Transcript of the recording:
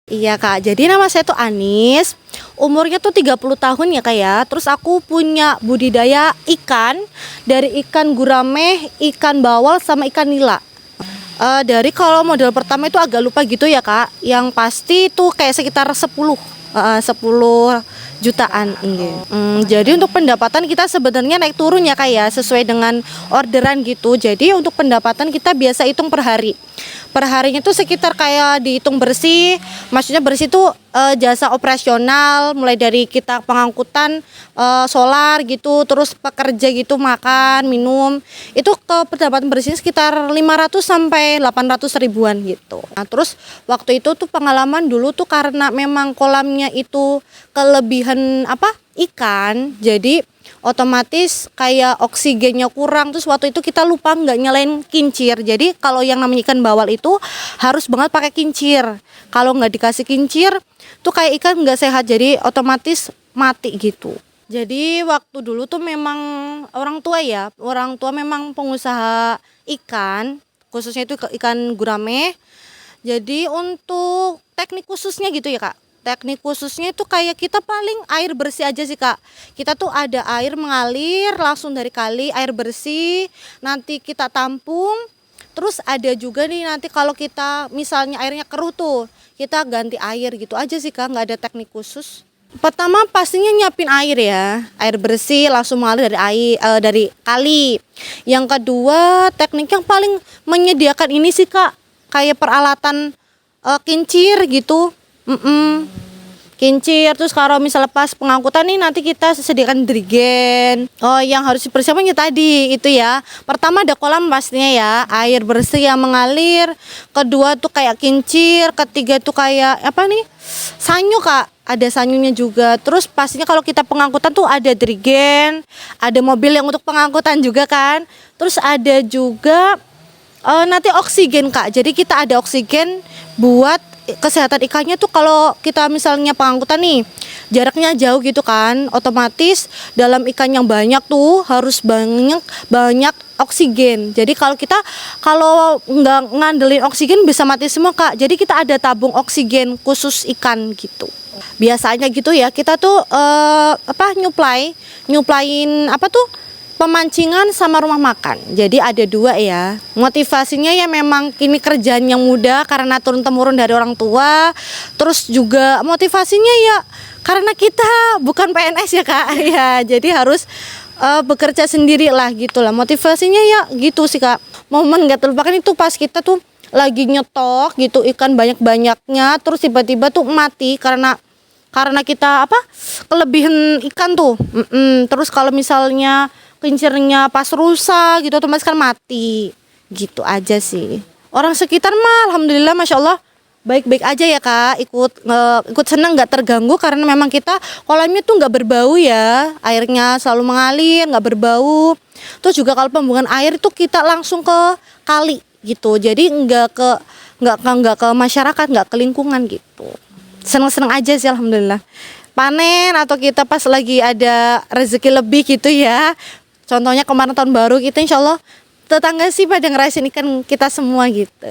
Iya Kak, jadi nama saya tuh Anis, umurnya tuh 30 tahun ya Kak ya. Terus aku punya budidaya ikan, dari ikan gurame, ikan bawal, sama ikan nila. Dari kalau model pertama itu agak lupa gitu ya Kak, yang pasti itu kayak sekitar 10 jutaan. Jadi untuk pendapatan kita sebenarnya naik turun ya Kak ya, sesuai dengan orderan gitu. Jadi untuk pendapatan kita biasa hitung per hari. Per harinya tuh sekitar kayak dihitung bersih, maksudnya bersih tuh jasa operasional, mulai dari kita pengangkutan solar gitu, terus pekerja gitu makan, minum, itu ke pendapatan bersihnya sekitar 500 sampai 800 ribuan gitu. Nah, terus waktu itu tuh pengalaman dulu tuh karena memang kolamnya itu kelebihan ikan, jadi otomatis kayak oksigennya kurang. Terus waktu itu kita lupa nggak nyalain kincir. Jadi kalau yang namanya ikan bawal itu harus banget pakai kincir. Kalau nggak dikasih kincir tuh kayak ikan nggak sehat, jadi otomatis mati gitu. Jadi waktu dulu tuh memang orang tua memang pengusaha ikan, khususnya itu ikan gurame. Jadi untuk teknik khususnya gitu ya Kak, teknik khususnya itu kayak kita paling air bersih aja sih Kak. Kita tuh ada air mengalir langsung dari kali, air bersih, nanti kita tampung. Terus ada juga nih nanti kalau kita misalnya airnya keruh tuh, kita ganti air gitu aja sih Kak, nggak ada teknik khusus. Pertama pastinya nyiapin air ya, air bersih langsung mengalir dari air, dari kali. Yang kedua teknik yang paling menyediakan ini sih Kak, kayak peralatan kincir gitu. Kincir. Terus kalau misalnya pas pengangkutan nih nanti kita sediakan drigen. Yang harus dipersiapkan ya tadi itu ya. Pertama ada kolam pastinya ya, air bersih yang mengalir. Kedua tuh kayak kincir. Ketiga tuh kayak sanyu Kak, ada sanyunya juga. Terus pastinya kalau kita pengangkutan tuh ada drigen, ada mobil yang untuk pengangkutan juga kan. Terus ada juga nanti oksigen Kak. Jadi kita ada oksigen buat kesehatan ikannya tuh. Kalau kita misalnya pengangkutan nih jaraknya jauh gitu kan, otomatis dalam ikan yang banyak tuh harus banyak oksigen. Jadi kalau nggak ngandelin oksigen bisa mati semua Kak. Jadi kita ada tabung oksigen khusus ikan gitu. Biasanya gitu ya kita tuh nyuplain pemancingan sama rumah makan. Jadi ada dua ya. Motivasinya ya memang ini kerjaan yang mudah karena turun-temurun dari orang tua. Terus juga motivasinya ya karena kita bukan PNS ya Kak. Ya, jadi harus bekerja sendiri lah gitu lah. Motivasinya ya gitu sih Kak. Momen gak terlupakan itu pas kita tuh lagi nyetok gitu ikan banyak-banyaknya, terus tiba-tiba tuh mati karena kita kelebihan ikan tuh. Terus kalau misalnya kincirnya pas rusak gitu otomatis kan mati. Gitu aja sih. Orang sekitar mah alhamdulillah masya Allah baik-baik aja ya Kak, ikut senang, nggak terganggu karena memang kita kolamnya tuh nggak berbau ya, airnya selalu mengalir nggak berbau. Terus juga kalau pembuangan air itu kita langsung ke kali gitu, jadi nggak ke masyarakat, nggak ke lingkungan gitu. Seneng-seneng aja sih alhamdulillah. Panen atau kita pas lagi ada rezeki lebih gitu ya. Contohnya kemarin tahun baru kita insya Allah tetangga sih pada ngerasain ikan kita semua gitu.